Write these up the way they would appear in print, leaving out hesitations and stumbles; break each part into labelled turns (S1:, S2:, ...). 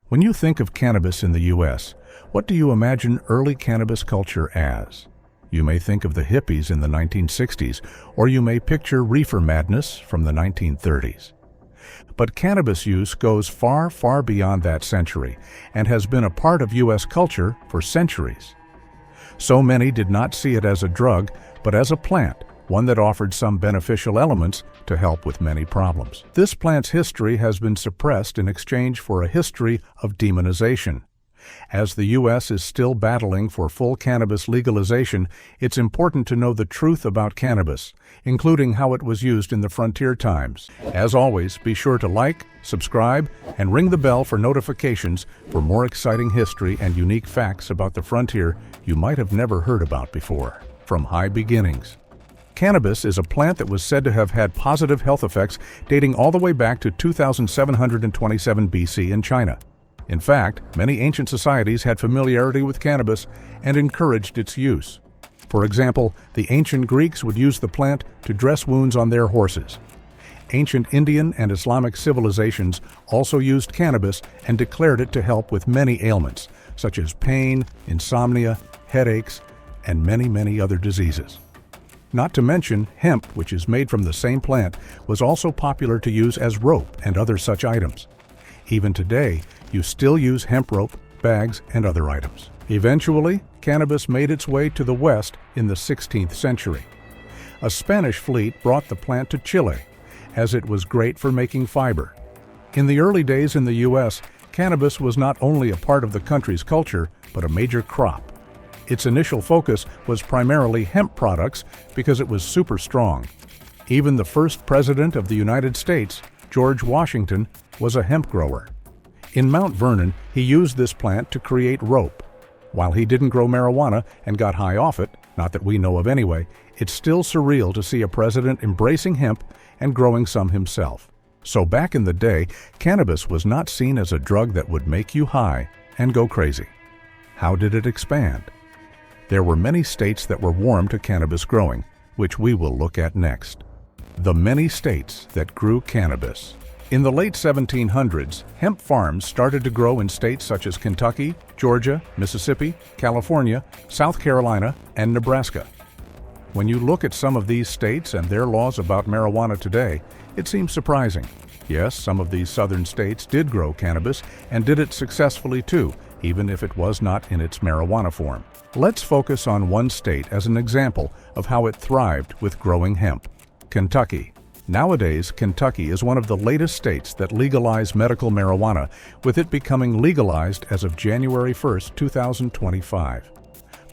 S1: When you think of cannabis in the U.S., what do you imagine early cannabis culture as? You may think of the hippies in the 1960s, or you may picture reefer madness from the 1930s. But cannabis use goes far, far beyond that century and has been a part of U.S. culture for centuries. So many did not see it as a drug, but as a plant, one that offered some beneficial elements to help with many problems. This plant's history has been suppressed in exchange for a history of demonization. As the U.S. is still battling for full cannabis legalization, it's important to know the truth about cannabis, including how it was used in the frontier times. As always, be sure to like, subscribe, and ring the bell for notifications for more exciting history and unique facts about the frontier you might have never heard about before. From high beginnings. Cannabis is a plant that was said to have had positive health effects dating all the way back to 2727 BC in China. In fact, many ancient societies had familiarity with cannabis and encouraged its use. For example, the ancient Greeks would use the plant to dress wounds on their horses. Ancient Indian and Islamic civilizations also used cannabis and declared it to help with many ailments, such as pain, insomnia, headaches, and many, many other diseases. Not to mention, hemp, which is made from the same plant, was also popular to use as rope and other such items. Even today, you still use hemp rope, bags, and other items. Eventually, cannabis made its way to the West in the 16th century. A Spanish fleet brought the plant to Chile, as it was great for making fiber. In the early days in the U.S., cannabis was not only a part of the country's culture, but a major crop. Its initial focus was primarily hemp products because it was super strong. Even the first president of the United States, George Washington, was a hemp grower. In Mount Vernon, he used this plant to create rope. While he didn't grow marijuana and got high off it, not that we know of anyway, it's still surreal to see a president embracing hemp and growing some himself. So back in the day, cannabis was not seen as a drug that would make you high and go crazy. How did it expand? There were many states that were warm to cannabis growing, which we will look at next. The many states that grew cannabis. In the late 1700s, hemp farms started to grow in states such as Kentucky, Georgia, Mississippi, California, South Carolina, and Nebraska. When you look at some of these states and their laws about marijuana today, it seems surprising. Yes, some of these southern states did grow cannabis and did it successfully too, even if it was not in its marijuana form. Let's focus on one state as an example of how it thrived with growing hemp: Kentucky. Nowadays, Kentucky is one of the latest states that legalize medical marijuana, with it becoming legalized as of January 1, 2025.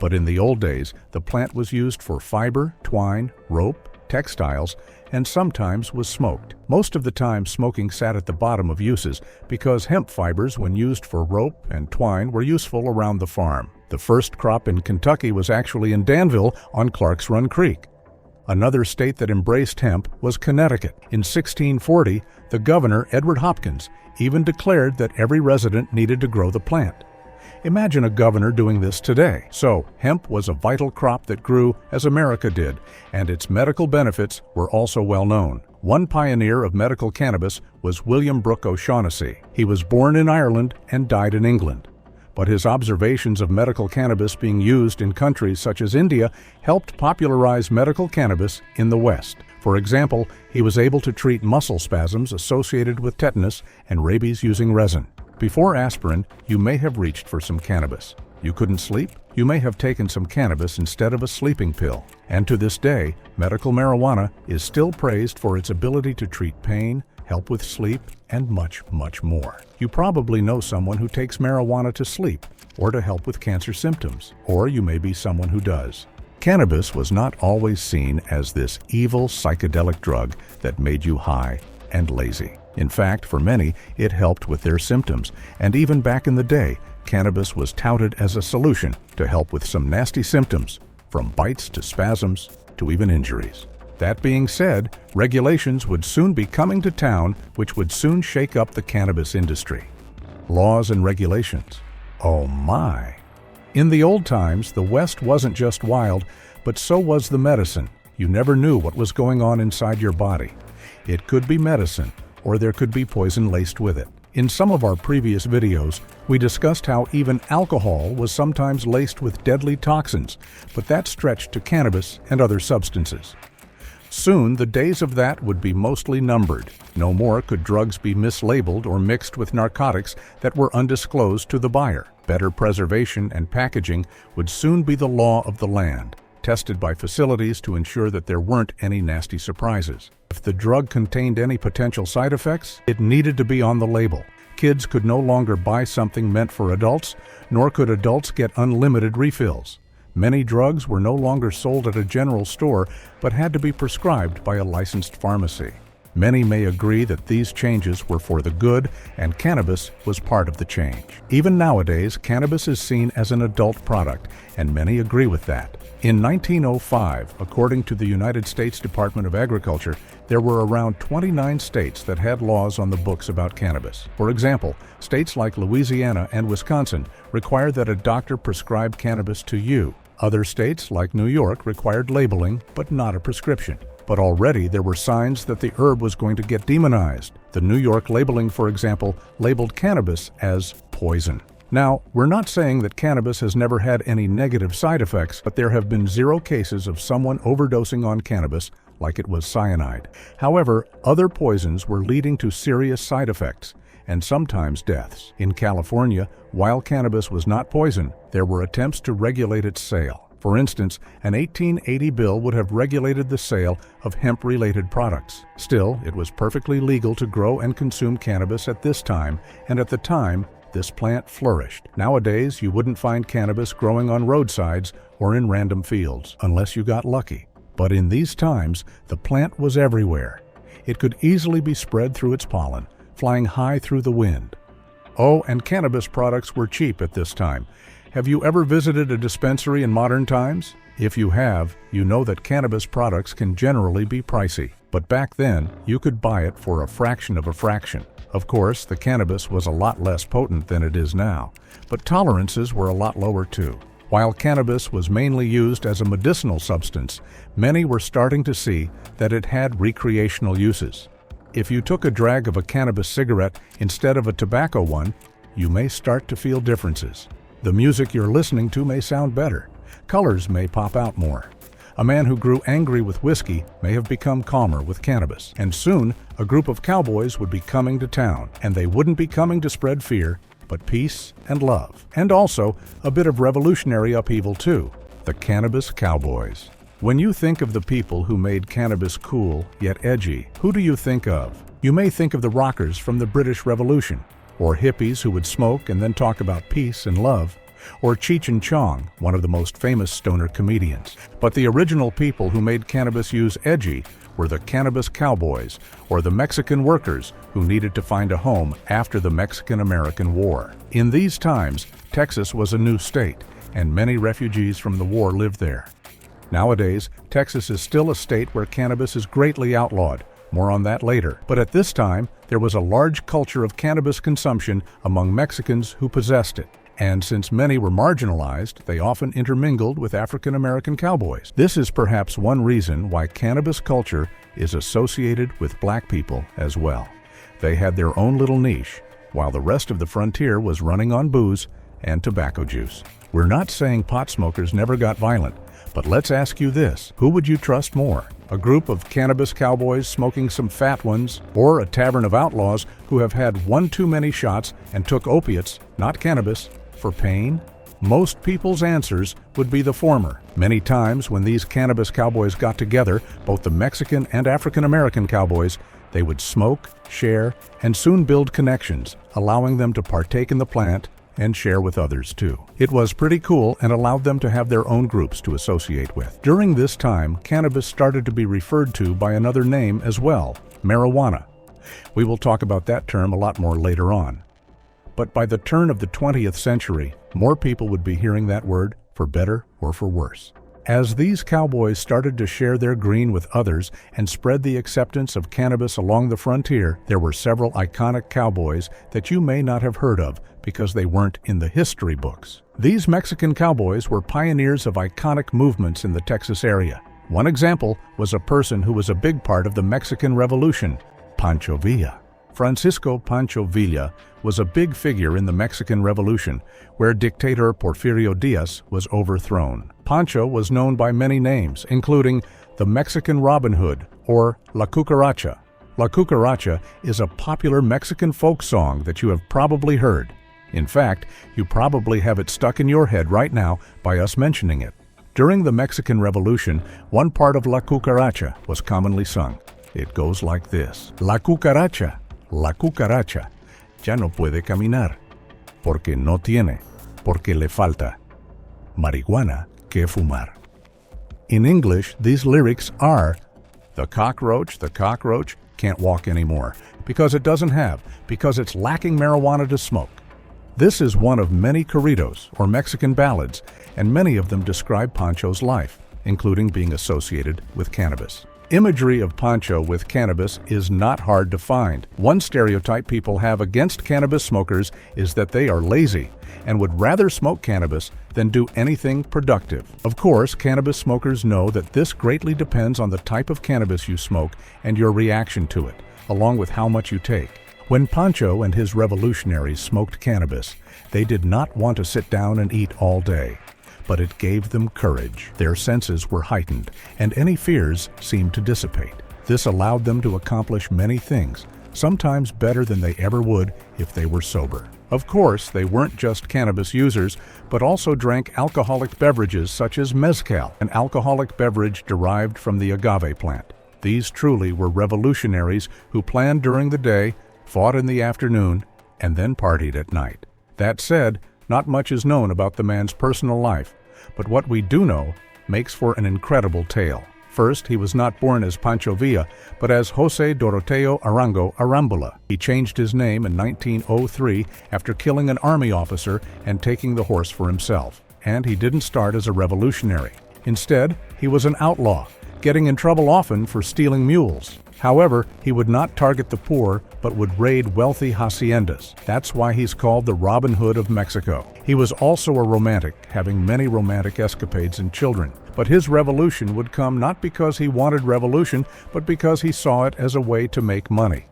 S1: But in the old days, the plant was used for fiber, twine, rope, textiles, and sometimes was smoked. Most of the time, smoking sat at the bottom of uses because hemp fibers, when used for rope and twine, were useful around the farm. The first crop in Kentucky was actually in Danville on Clark's Run Creek. Another state that embraced hemp was Connecticut. In 1640, the governor, Edward Hopkins, even declared that every resident needed to grow the plant. Imagine a governor doing this today. So, hemp was a vital crop that grew as America did, and its medical benefits were also well known. One pioneer of medical cannabis was William Brooke O'Shaughnessy. He was born in Ireland and died in England. But his observations of medical cannabis being used in countries such as India helped popularize medical cannabis in the West. For example, he was able to treat muscle spasms associated with tetanus and rabies using resin. Before aspirin, you may have reached for some cannabis. You couldn't sleep? You may have taken some cannabis instead of a sleeping pill. And to this day, medical marijuana is still praised for its ability to treat pain, help with sleep, and much, much more. You probably know someone who takes marijuana to sleep or to help with cancer symptoms, or you may be someone who does. Cannabis was not always seen as this evil psychedelic drug that made you high and lazy. In fact, for many, it helped with their symptoms, and even back in the day, cannabis was touted as a solution to help with some nasty symptoms, from bites to spasms to even injuries. That being said, regulations would soon be coming to town, which would soon shake up the cannabis industry. Laws and regulations. Oh my! In the old times, the West wasn't just wild, but so was the medicine. You never knew what was going on inside your body. It could be medicine, or there could be poison laced with it. In some of our previous videos, we discussed how even alcohol was sometimes laced with deadly toxins, but that stretched to cannabis and other substances. Soon, the days of that would be mostly numbered. No more could drugs be mislabeled or mixed with narcotics that were undisclosed to the buyer. Better preservation and packaging would soon be the law of the land, tested by facilities to ensure that there weren't any nasty surprises. If the drug contained any potential side effects, it needed to be on the label. Kids could no longer buy something meant for adults, nor could adults get unlimited refills. Many drugs were no longer sold at a general store, but had to be prescribed by a licensed pharmacy. Many may agree that these changes were for the good, and cannabis was part of the change. Even nowadays, cannabis is seen as an adult product, and many agree with that. In 1905, according to the United States Department of Agriculture, there were around 29 states that had laws on the books about cannabis. For example, states like Louisiana and Wisconsin require that a doctor prescribe cannabis to you. Other states, like New York, required labeling, but not a prescription. But already there were signs that the herb was going to get demonized. The New York labeling, for example, labeled cannabis as poison. Now, we're not saying that cannabis has never had any negative side effects, but there have been 0 cases of someone overdosing on cannabis like it was cyanide. However, other poisons were leading to serious side effects and sometimes deaths. In California, while cannabis was not poison, there were attempts to regulate its sale. For instance, an 1880 bill would have regulated the sale of hemp-related products. Still, it was perfectly legal to grow and consume cannabis at this time, and at the time, this plant flourished. Nowadays, you wouldn't find cannabis growing on roadsides or in random fields, unless you got lucky. But in these times, the plant was everywhere. It could easily be spread through its pollen, flying high through the wind. Oh, and cannabis products were cheap at this time. Have you ever visited a dispensary in modern times? If you have, you know that cannabis products can generally be pricey. But back then, you could buy it for a fraction of a fraction. Of course, the cannabis was a lot less potent than it is now, but tolerances were a lot lower too. While cannabis was mainly used as a medicinal substance, many were starting to see that it had recreational uses. If you took a drag of a cannabis cigarette instead of a tobacco one, you may start to feel differences. The music you're listening to may sound better. Colors may pop out more. A man who grew angry with whiskey may have become calmer with cannabis. And soon, a group of cowboys would be coming to town. And they wouldn't be coming to spread fear, but peace and love. And also, a bit of revolutionary upheaval too. The Cannabis Cowboys. When you think of the people who made cannabis cool, yet edgy, who do you think of? You may think of the rockers from the British Revolution, or hippies who would smoke and then talk about peace and love, or Cheech and Chong, one of the most famous stoner comedians. But the original people who made cannabis use edgy were the Cannabis Cowboys, or the Mexican workers who needed to find a home after the Mexican-American War. In these times, Texas was a new state, and many refugees from the war lived there. Nowadays, Texas is still a state where cannabis is greatly outlawed. More on that later. But at this time, there was a large culture of cannabis consumption among Mexicans who possessed it. And since many were marginalized, they often intermingled with African-American cowboys. This is perhaps one reason why cannabis culture is associated with black people as well. They had their own little niche, while the rest of the frontier was running on booze and tobacco juice. We're not saying pot smokers never got violent, but let's ask you this: who would you trust more? A group of cannabis cowboys smoking some fat ones, or a tavern of outlaws who have had one too many shots and took opiates, not cannabis, for pain? Most people's answers would be the former. Many times when these cannabis cowboys got together, both the Mexican and African-American cowboys, they would smoke, share, and soon build connections, allowing them to partake in the plant and share with others too. It was pretty cool and allowed them to have their own groups to associate with. During this time, cannabis started to be referred to by another name as well, marijuana. We will talk about that term a lot more later on. But by the turn of the 20th century, more people would be hearing that word, for better or for worse. As these cowboys started to share their green with others and spread the acceptance of cannabis along the frontier, there were several iconic cowboys that you may not have heard of because they weren't in the history books. These Mexican cowboys were pioneers of iconic movements in the Texas area. One example was a person who was a big part of the Mexican Revolution, Pancho Villa. Francisco Pancho Villa was a big figure in the Mexican Revolution, where dictator Porfirio Diaz was overthrown. Pancho was known by many names, including the Mexican Robin Hood or La Cucaracha. La Cucaracha is a popular Mexican folk song that you have probably heard. In fact, you probably have it stuck in your head right now by us mentioning it. During the Mexican Revolution, one part of La Cucaracha was commonly sung. It goes like this: La cucaracha, ya no puede caminar, porque no tiene, porque le falta marihuana que fumar. In English, these lyrics are, the cockroach can't walk anymore because it's lacking marijuana to smoke. This is one of many corridos, or Mexican ballads, and many of them describe Pancho's life, including being associated with cannabis. Imagery of Pancho with cannabis is not hard to find. One stereotype people have against cannabis smokers is that they are lazy and would rather smoke cannabis than do anything productive. Of course, cannabis smokers know that this greatly depends on the type of cannabis you smoke and your reaction to it, along with how much you take. When Pancho and his revolutionaries smoked cannabis, they did not want to sit down and eat all day. But it gave them courage. Their senses were heightened, and any fears seemed to dissipate. This allowed them to accomplish many things, sometimes better than they ever would if they were sober. Of course, they weren't just cannabis users, but also drank alcoholic beverages such as mezcal, an alcoholic beverage derived from the agave plant. These truly were revolutionaries who planned during the day, fought in the afternoon, and then partied at night. That said, not much is known about the man's personal life, but what we do know makes for an incredible tale. First, he was not born as Pancho Villa, but as José Doroteo Arango Arambula. He changed his name in 1903 after killing an army officer and taking the horse for himself. And he didn't start as a revolutionary. Instead, he was an outlaw, getting in trouble often for stealing mules. However, he would not target the poor, but would raid wealthy haciendas. That's why he's called the Robin Hood of Mexico. He was also a romantic, having many romantic escapades and children. But his revolution would come not because he wanted revolution, but because he saw it as a way to make money.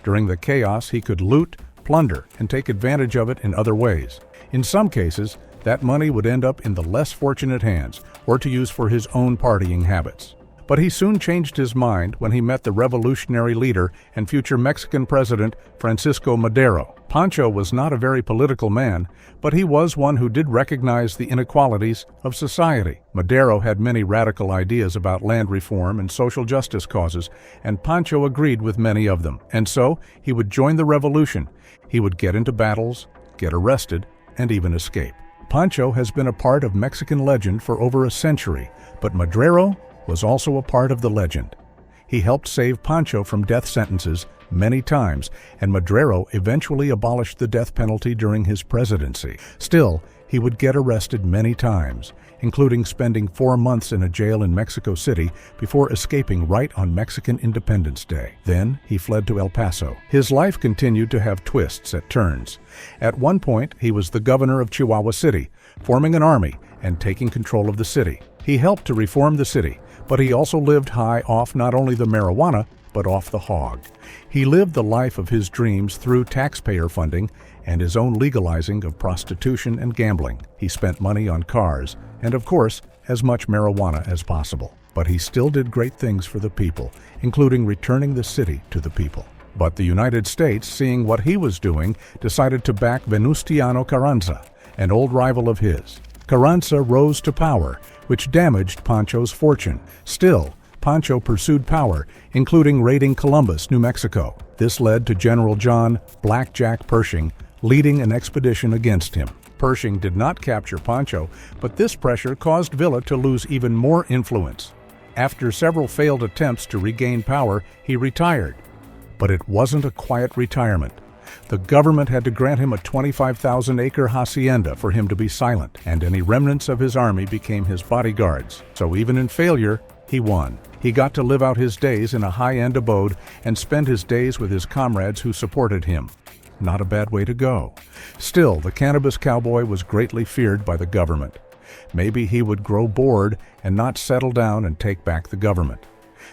S1: During the chaos, he could loot, plunder, and take advantage of it in other ways. In some cases, that money would end up in the less fortunate hands, or to use for his own partying habits. But he soon changed his mind when he met the revolutionary leader and future Mexican president Francisco Madero. Pancho was not a very political man, but he was one who did recognize the inequalities of society. Madero had many radical ideas about land reform and social justice causes, and Pancho agreed with many of them. And so, he would join the revolution. He would get into battles, get arrested, and even escape. Pancho has been a part of Mexican legend for over a century, but Madero was also a part of the legend. He helped save Pancho from death sentences many times, and Madero eventually abolished the death penalty during his presidency. Still, he would get arrested many times, including spending 4 months in a jail in Mexico City before escaping right on Mexican Independence Day. Then, he fled to El Paso. His life continued to have twists at turns. At one point, he was the governor of Chihuahua City, forming an army and taking control of the city. He helped to reform the city, but he also lived high off not only the marijuana, but off the hog. He lived the life of his dreams through taxpayer funding and his own legalizing of prostitution and gambling. He spent money on cars, and of course, as much marijuana as possible. But he still did great things for the people, including returning the city to the people. But the United States, seeing what he was doing, decided to back Venustiano Carranza, an old rival of his. Carranza rose to power, which damaged Pancho's fortune. Still, Pancho pursued power, including raiding Columbus, New Mexico. This led to General John "Black Jack" Pershing leading an expedition against him. Pershing did not capture Pancho, but this pressure caused Villa to lose even more influence. After several failed attempts to regain power, he retired. But it wasn't a quiet retirement. The government had to grant him a 25,000-acre hacienda for him to be silent, and any remnants of his army became his bodyguards. So even in failure, he won. He got to live out his days in a high-end abode and spend his days with his comrades who supported him. Not a bad way to go. Still, the cannabis cowboy was greatly feared by the government. Maybe he would grow bored and not settle down and take back the government.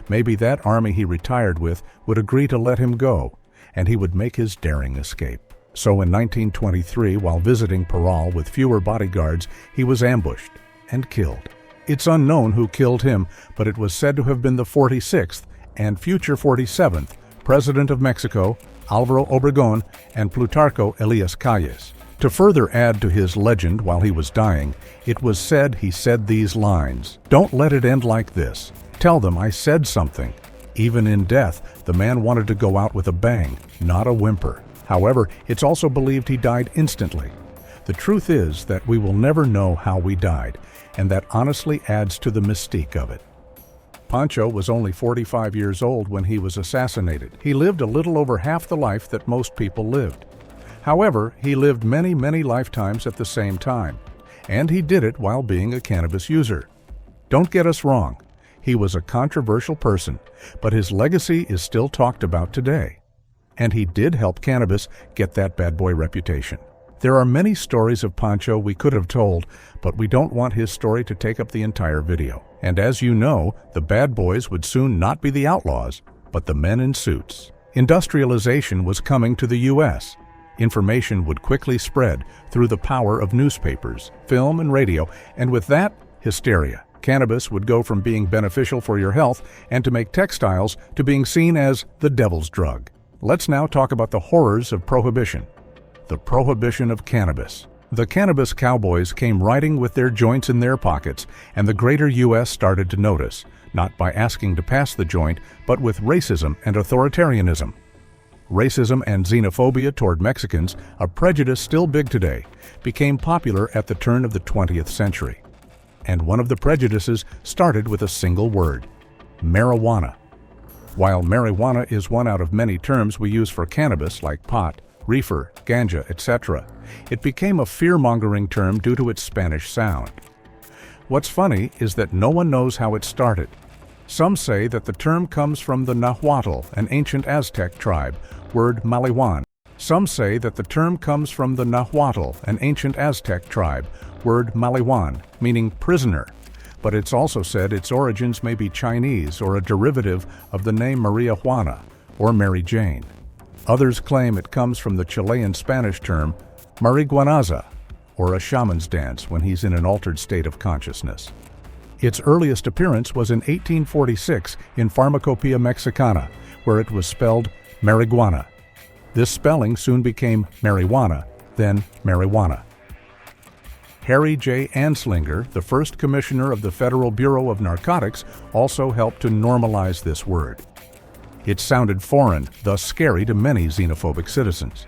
S1: Maybe that army he retired with would agree to let him go, and he would make his daring escape. So in 1923, while visiting Parral with fewer bodyguards, he was ambushed and killed. It's unknown who killed him, but it was said to have been the 46th and future 47th President of Mexico, Álvaro Obregón, and Plutarco Elias Calles. To further add to his legend while he was dying, it was said he said these lines, "Don't let it end like this. Tell them I said something." Even in death, the man wanted to go out with a bang, not a whimper. However, it's also believed he died instantly. The truth is that we will never know how we died, and that honestly adds to the mystique of it. Pancho was only 45 years old when he was assassinated. He lived a little over half the life that most people lived. However, he lived many, many lifetimes at the same time, and he did it while being a cannabis user. Don't get us wrong, he was a controversial person, but his legacy is still talked about today. And he did help cannabis get that bad boy reputation. There are many stories of Pancho we could have told, but we don't want his story to take up the entire video. And as you know, the bad boys would soon not be the outlaws, but the men in suits. Industrialization was coming to the U.S. Information would quickly spread through the power of newspapers, film, and radio, and with that, hysteria. Cannabis would go from being beneficial for your health and to make textiles to being seen as the devil's drug. Let's now talk about the horrors of prohibition. The prohibition of cannabis. The cannabis cowboys came riding with their joints in their pockets, and the greater U.S. started to notice, not by asking to pass the joint, but with racism and authoritarianism. Racism and xenophobia toward Mexicans, a prejudice still big today, became popular at the turn of the 20th century. And one of the prejudices started with a single word: marijuana. While marijuana is one out of many terms we use for cannabis like pot, reefer, ganja, etc., it became a fear-mongering term due to its Spanish sound. What's funny is that no one knows how it started. Some say that the term comes from the Nahuatl, an ancient Aztec tribe, word maliwan. Some say that the term comes from the Nahuatl, an ancient Aztec tribe, word maliwan, meaning prisoner. But it's also said its origins may be Chinese or a derivative of the name Maria Juana, or Mary Jane. Others claim it comes from the Chilean Spanish term marihuanaza, or a shaman's dance when he's in an altered state of consciousness. Its earliest appearance was in 1846 in Pharmacopoeia Mexicana, where it was spelled marijuana. This spelling soon became marijuana, then marijuana. Harry J. Anslinger, the first commissioner of the Federal Bureau of Narcotics, also helped to normalize this word. It sounded foreign, thus scary to many xenophobic citizens.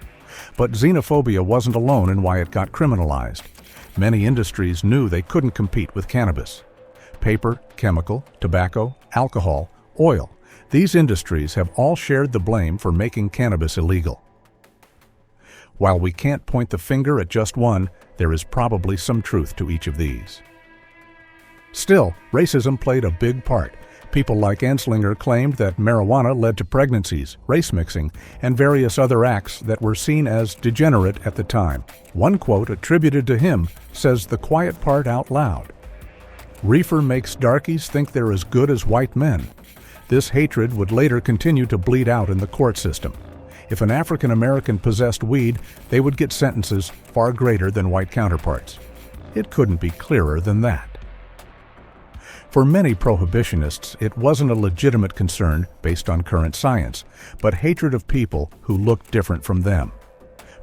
S1: But xenophobia wasn't alone in why it got criminalized. Many industries knew they couldn't compete with cannabis. Paper, chemical, tobacco, alcohol, oil. These industries have all shared the blame for making cannabis illegal. While we can't point the finger at just one, there is probably some truth to each of these. Still, racism played a big part. People like Anslinger claimed that marijuana led to pregnancies, race mixing, and various other acts that were seen as degenerate at the time. One quote attributed to him says the quiet part out loud. "Reefer makes darkies think they're as good as white men." This hatred would later continue to bleed out in the court system. If an African American possessed weed, they would get sentences far greater than white counterparts. It couldn't be clearer than that. For many prohibitionists, it wasn't a legitimate concern based on current science, but hatred of people who looked different from them.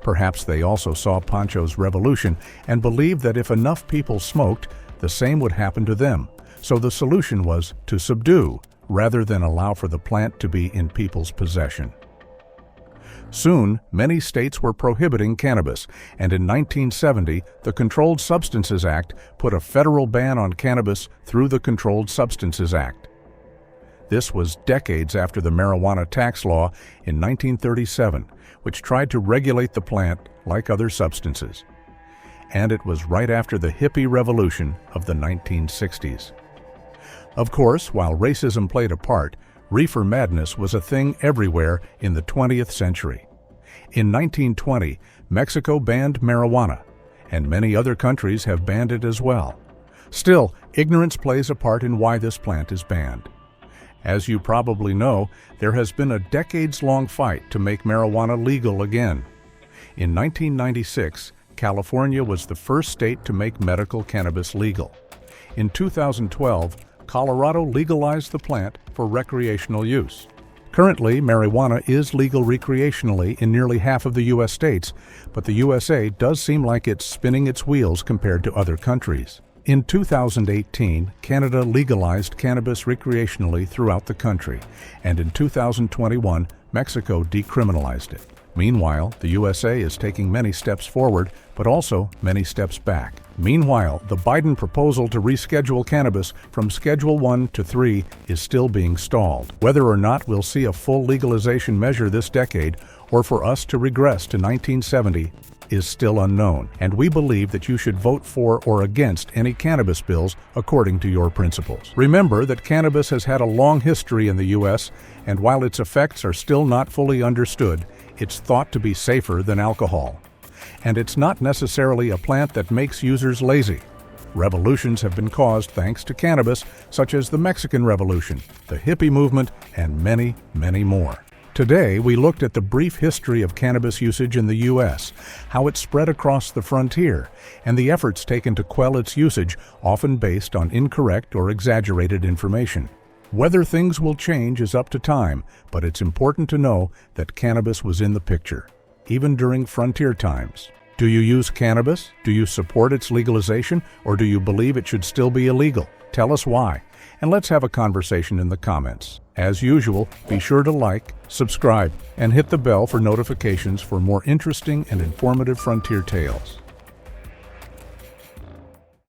S1: Perhaps they also saw Pancho's revolution and believed that if enough people smoked, the same would happen to them. So the solution was to subdue, rather than allow for the plant to be in people's possession. Soon, many states were prohibiting cannabis, and in 1970, the Controlled Substances Act put a federal ban on cannabis through the Controlled Substances Act. This was decades after the marijuana tax law in 1937, which tried to regulate the plant like other substances. And it was right after the hippie revolution of the 1960s. Of course, while racism played a part, reefer madness was a thing everywhere in the 20th century. In 1920, Mexico banned marijuana, and many other countries have banned it as well. Still, ignorance plays a part in why this plant is banned. As you probably know, there has been a decades-long fight to make marijuana legal again. In 1996, California was the first state to make medical cannabis legal. In 2012, Colorado legalized the plant for recreational use. Currently, marijuana is legal recreationally in nearly half of the U.S. states, but the USA does seem like it's spinning its wheels compared to other countries. In 2018, Canada legalized cannabis recreationally throughout the country, and in 2021, Mexico decriminalized it. Meanwhile, the USA is taking many steps forward, but also many steps back. Meanwhile, the Biden proposal to reschedule cannabis from Schedule 1 to 3 is still being stalled. Whether or not we'll see a full legalization measure this decade, or for us to regress to 1970, is still unknown, and we believe that you should vote for or against any cannabis bills according to your principles. Remember that cannabis has had a long history in the U.S., and while its effects are still not fully understood, it's thought to be safer than alcohol. And it's not necessarily a plant that makes users lazy. Revolutions have been caused thanks to cannabis, such as the Mexican Revolution, the hippie movement, and many, many more. Today, we looked at the brief history of cannabis usage in the U.S., how it spread across the frontier, and the efforts taken to quell its usage, often based on incorrect or exaggerated information. Whether things will change is up to time, but it's important to know that cannabis was in the picture, even during frontier times. Do you use cannabis? Do you support its legalization, or do you believe it should still be illegal? Tell us why, and let's have a conversation in the comments. As usual, be sure to like, subscribe, and hit the bell for notifications for more interesting and informative frontier tales.